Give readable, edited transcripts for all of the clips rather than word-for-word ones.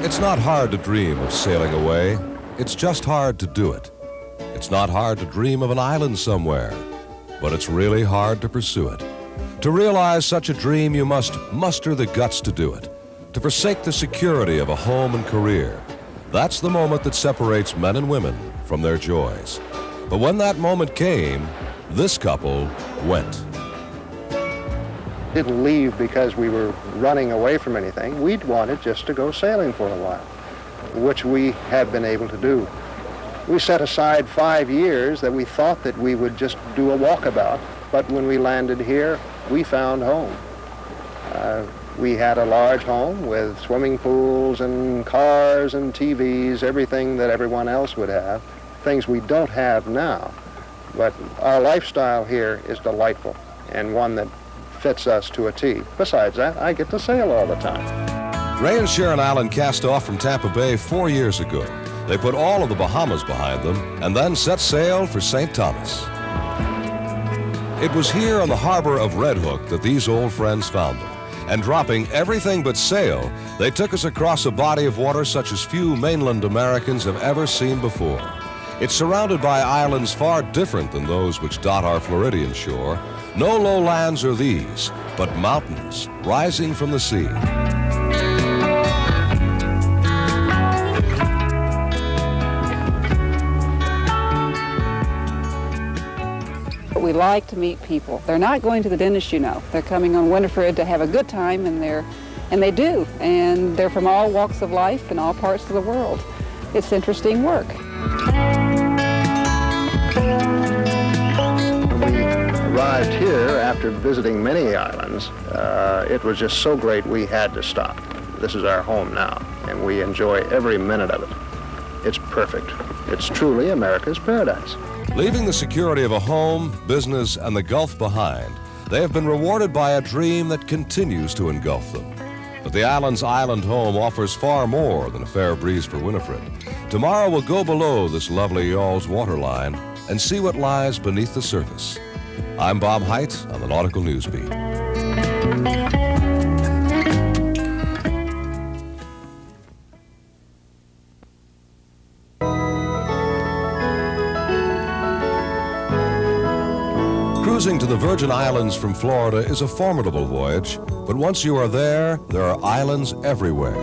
It's not hard to dream of sailing away. It's just hard to do it. It's not hard to dream of an island somewhere, but it's really hard to pursue it. To realize such a dream, you must muster the guts to do it, to forsake the security of a home and career. That's the moment that separates men and women from their joys. But when that moment came, this couple went. Didn't leave because we were running away from anything. We'd wanted just to go sailing for a while, which we have been able to do. We set aside 5 years that we thought that we would just do a walkabout, but when we landed here, we found home. We had a large home with swimming pools and cars and TVs, everything that everyone else would have, things we don't have now. But our lifestyle here is delightful and one that fits us to a T. Besides that, I get to sail all the time. Ray and Sharon Allen cast off from Tampa Bay 4 years ago. They put all of the Bahamas behind them and then set sail for St. Thomas. It was here on the harbor of Red Hook that these old friends found them. And dropping everything but sail, they took us across a body of water such as few mainland Americans have ever seen before. It's surrounded by islands far different than those which dot our Floridian shore. No lowlands are these, but mountains rising from the sea. We like to meet people. They're not going to the dentist, you know. They're coming on Winifred to have a good time, and they do. And they're from all walks of life and all parts of the world. It's interesting work. Arrived here after visiting many islands. It was just so great we had to stop. This is our home now, and we enjoy every minute of it. It's perfect. It's truly America's paradise. Leaving the security of a home, business, and the Gulf behind, they have been rewarded by a dream that continues to engulf them. But the island's island home offers far more than a fair breeze for Winifred. Tomorrow we'll go below this lovely yawl's waterline and see what lies beneath the surface. I'm Bob Hite on the Nautical News Beat. Cruising to the Virgin Islands from Florida is a formidable voyage, but once you are there are islands everywhere.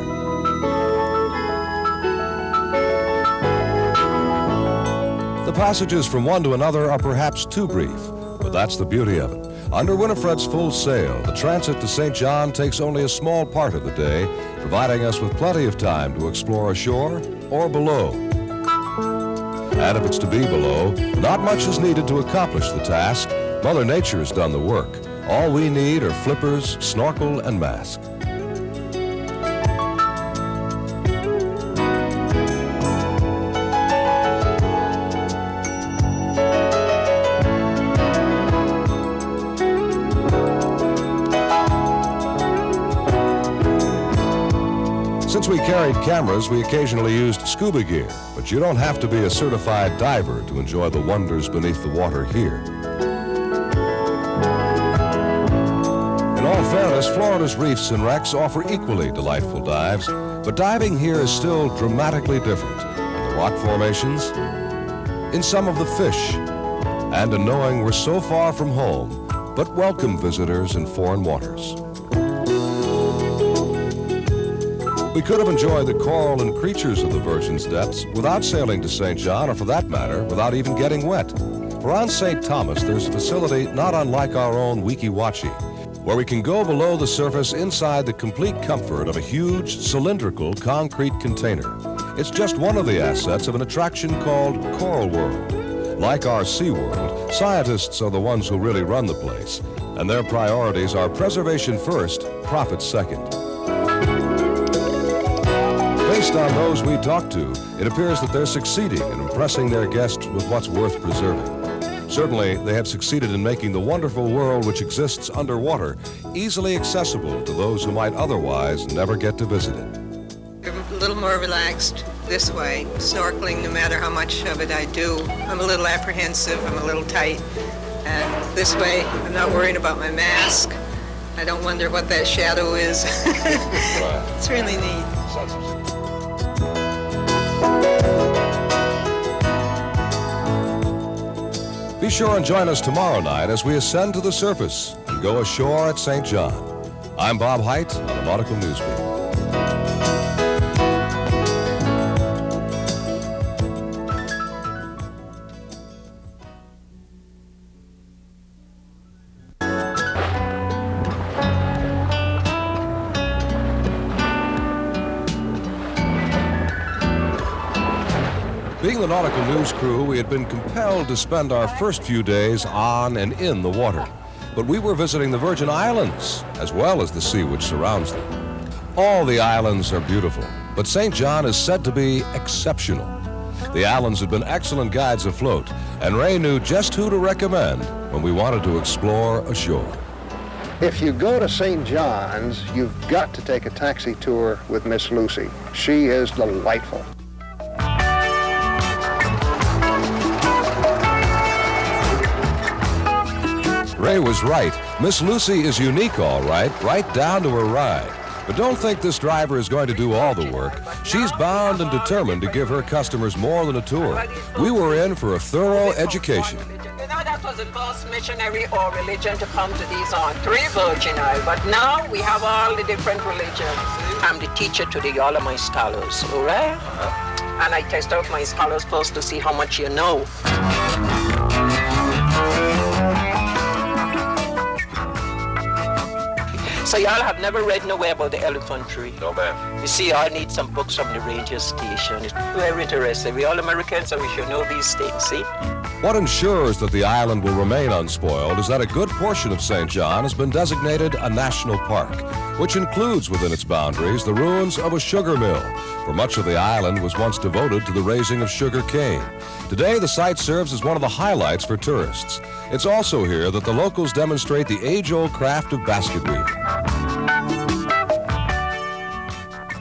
The passages from one to another are perhaps too brief, but that's the beauty of it. Under Winifred's full sail, the transit to St. John takes only a small part of the day, providing us with plenty of time to explore ashore or below. And if it's to be below, not much is needed to accomplish the task. Mother Nature has done the work. All we need are flippers, snorkel, and mask. Since we carried cameras, we occasionally used scuba gear, but you don't have to be a certified diver to enjoy the wonders beneath the water here. In all fairness, Florida's reefs and wrecks offer equally delightful dives, but diving here is still dramatically different. In the rock formations, in some of the fish, and in knowing we're so far from home, but welcome visitors in foreign waters. We could have enjoyed the coral and creatures of the Virgin's depths without sailing to St. John, or for that matter, without even getting wet. For on St. Thomas, there's a facility not unlike our own Weeki Wachee, where we can go below the surface inside the complete comfort of a huge cylindrical concrete container. It's just one of the assets of an attraction called Coral World. Like our SeaWorld, scientists are the ones who really run the place, and their priorities are preservation first, profit second. based on those we talked to, it appears that they're succeeding in impressing their guests with what's worth preserving. Certainly, they have succeeded in making the wonderful world which exists underwater easily accessible to those who might otherwise never get to visit it. I'm a little more relaxed this way. Snorkeling, no matter how much of it I do, I'm a little apprehensive, I'm a little tight. And this way, I'm not worrying about my mask. I don't wonder what that shadow is. It's really neat. Be sure and join us tomorrow night as we ascend to the surface and go ashore at St. John. I'm Bob Hite on the Nautical Newsbeat. Being the nautical news crew, we had been compelled to spend our first few days on and in the water. But we were visiting the Virgin Islands, as well as the sea which surrounds them. All the islands are beautiful, but St. John is said to be exceptional. The islands had been excellent guides afloat, and Ray knew just who to recommend when we wanted to explore ashore. If you go to St. John's, you've got to take a taxi tour with Miss Lucy. She is delightful. Ray was right. Miss Lucy is unique, all right down to her ride. But don't think this driver is going to do all the work. She's bound and determined to give her customers more than a tour. We were in for a thorough education. You know, that was the first missionary or religion to come to these three Virgin Islands, but now we have all the different religions. I'm the teacher to the all of my scholars, all right? And I test out my scholars first to see how much you know. So y'all have never read nowhere about the elephant tree? No, ma'am. You see, I need some books from the ranger station. It's very interesting. We all Americans, so we should know these things, see? What ensures that the island will remain unspoiled is that a good portion of St. John has been designated a national park, which includes within its boundaries the ruins of a sugar mill, for much of the island was once devoted to the raising of sugar cane. Today, the site serves as one of the highlights for tourists. It's also here that the locals demonstrate the age-old craft of basket weaving.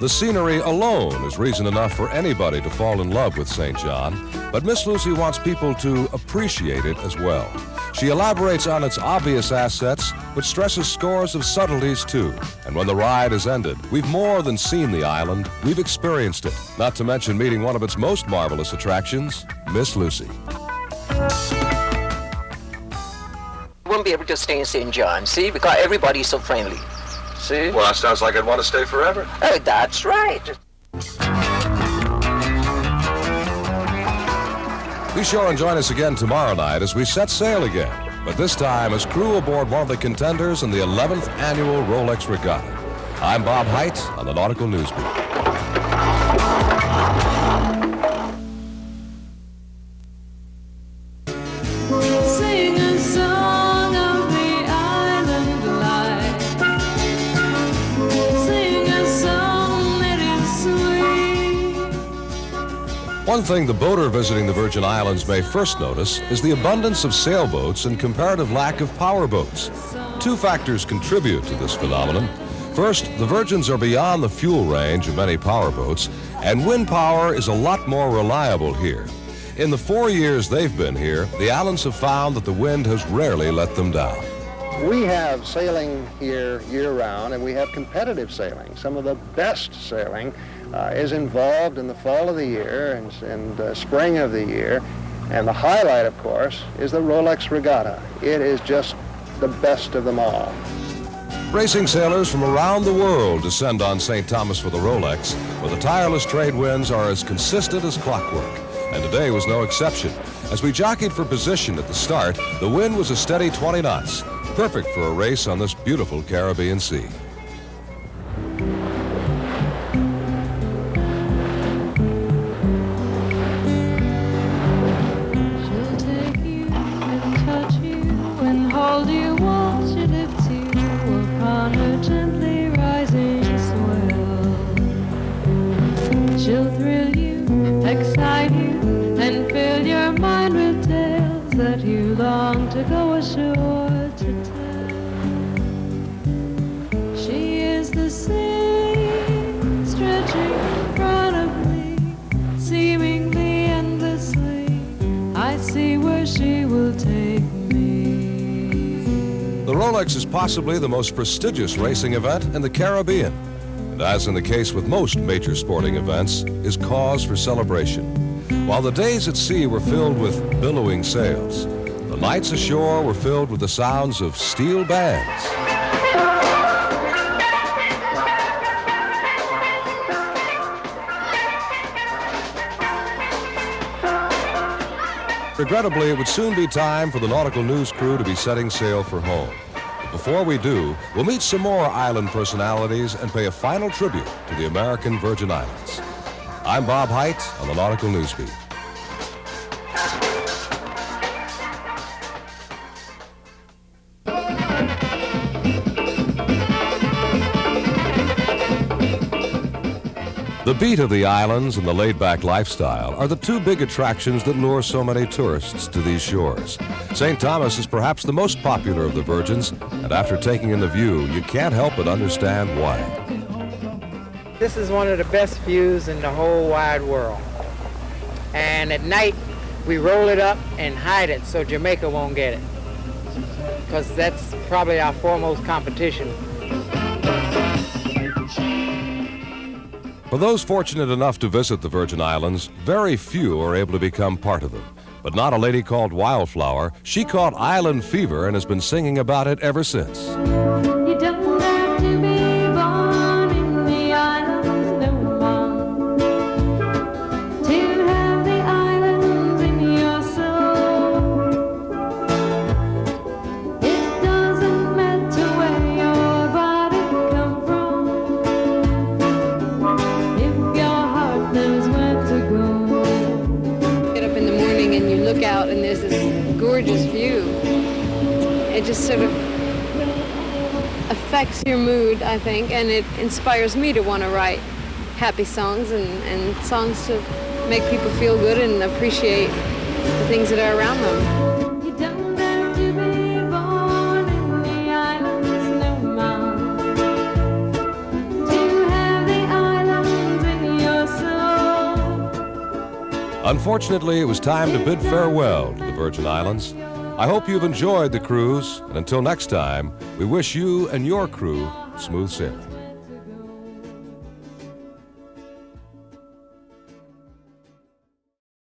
The scenery alone is reason enough for anybody to fall in love with St. John, but Miss Lucy wants people to appreciate it as well. She elaborates on its obvious assets, but stresses scores of subtleties too. And when the ride is ended, we've more than seen the island, we've experienced it, not to mention meeting one of its most marvelous attractions, Miss Lucy. You won't be able to stay in St. John, see, because everybody's so friendly. See? Well, that sounds like I'd want to stay forever. Oh, that's right. Be sure and join us again tomorrow night as we set sail again, but this time as crew aboard one of the contenders in the 11th annual Rolex Regatta. I'm Bob Hite on the Nautical Newsbeat. Sing a song of the island life. Sing a song that is sweet. One thing the boater visiting the Virgin Islands may first notice is the abundance of sailboats and comparative lack of powerboats. Two factors contribute to this phenomenon. First, the Virgins are beyond the fuel range of many powerboats, and wind power is a lot more reliable here. In the 4 years they've been here, the islands have found that the wind has rarely let them down. We have sailing here year-round, and we have competitive sailing. Some of the best sailing is involved in the fall of the year and spring of the year. And the highlight, of course, is the Rolex Regatta. It is just the best of them all. Racing sailors from around the world descend on St. Thomas for the Rolex, where the tireless trade winds are as consistent as clockwork. And today was no exception. As we jockeyed for position at the start, the wind was a steady 20 knots, perfect for a race on this beautiful Caribbean Sea. She'll take you and touch you and hold you while she lifts you upon her gently rising swell. Rolex is possibly the most prestigious racing event in the Caribbean, and as in the case with most major sporting events, is cause for celebration. While the days at sea were filled with billowing sails, the nights ashore were filled with the sounds of steel bands. Regrettably, it would soon be time for the nautical news crew to be setting sail for home. But before we do, we'll meet some more island personalities and pay a final tribute to the American Virgin Islands. I'm Bob Hite on the Nautical Newsbeat. The beat of the islands and the laid-back lifestyle are the two big attractions that lure so many tourists to these shores. St. Thomas is perhaps the most popular of the Virgins, and after taking in the view, you can't help but understand why. This is one of the best views in the whole wide world. And at night, we roll it up and hide it so Jamaica won't get it, because that's probably our foremost competition. For those fortunate enough to visit the Virgin Islands, very few are able to become part of them. But not a lady called Wildflower. She caught island fever and has been singing about it ever since. You don't have to be born in the islands no more to have the islands in your soul. It doesn't matter where your body come from if your heart knows where to go. Get up in the morning and you look out and there's this gorgeous view. It just sort of affects your mood, I think, and it inspires me to want to write happy songs and songs to make people feel good and appreciate the things that are around them. You don't have to be born in the islands no more to have the islands in your soul. Unfortunately, it was time to bid farewell to the Virgin Islands. I hope you've enjoyed the cruise, and until next time, we wish you and your crew smooth sailing.